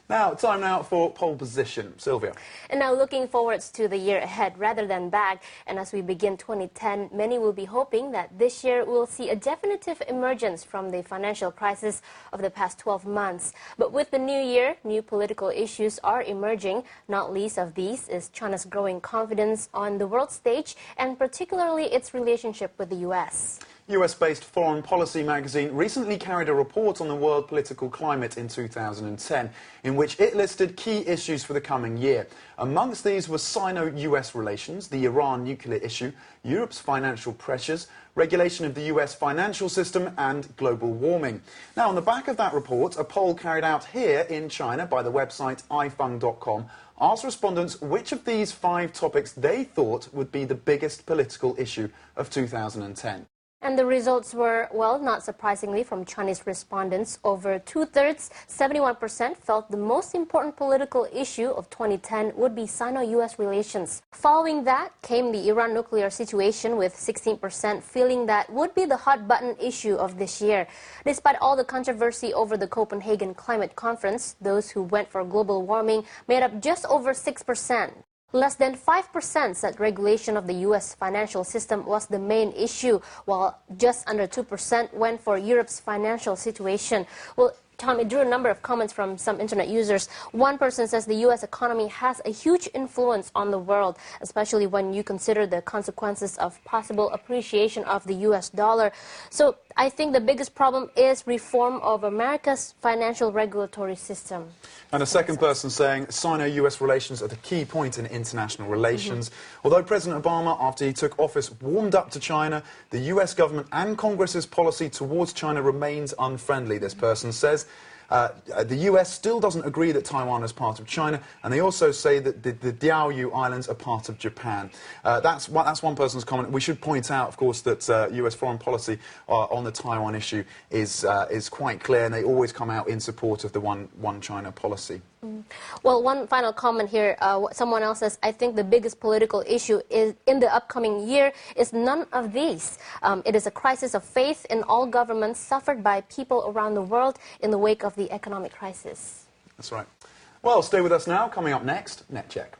Now, time now for pole position. Sylvia. And now looking forwards to the year ahead rather than back. And as we begin 2010, many will be hoping that this year we'll see a definitive emergence from the financial crisis of the past 12 months. But with the new year, new political issues are emerging. Not least of these is China's growing confidence on the world stage and particularly its relationship with the U.S. US-based Foreign Policy magazine recently carried a report on the world political climate in 2010, in which it listed key issues for the coming year. Amongst these were Sino-US relations, the Iran nuclear issue, Europe's financial pressures, regulation of the US financial system and global warming. Now, on the back of that report, a poll carried out here in China by the website ifeng.com asked respondents which of these 5 topics they thought would be the biggest political issue of 2010. And the results were, well, not surprisingly, from Chinese respondents, over 2/3, 71%, felt the most important political issue of 2010 would be Sino-US relations. Following that came the Iran nuclear situation, with 16% feeling that would be the hot-button issue of this year. Despite all the controversy over the Copenhagen Climate Conference, those who went for global warming made up just over 6%. Less than 5% said regulation of the U.S. financial system was the main issue, while just under 2% went for Europe's financial situation. Well, Tom, it drew a number of comments from some internet users. One person says the U.S. economy has a huge influence on the world, especially when you consider the consequences of possible appreciation of the U.S. dollar. So I think the biggest problem is reform of America's financial regulatory system. And a second person saying Sino-US relations are the key point in international relations. Although President Obama, after he took office, warmed up to China, the US government and Congress's policy towards China remains unfriendly, this person says. The US still doesn't agree that Taiwan is part of China, and they also say that the Diaoyu Islands are part of Japan. That's one person's comment. We should point out, of course, that US foreign policy on the Taiwan issue is quite clear, and they always come out in support of the one China policy. Well, one final comment here. Someone else says, I think the biggest political issue is in the upcoming year is none of these. It is a crisis of faith in all governments suffered by people around the world in the wake of the economic crisis. That's right. Well, stay with us now. Coming up next, NetCheck.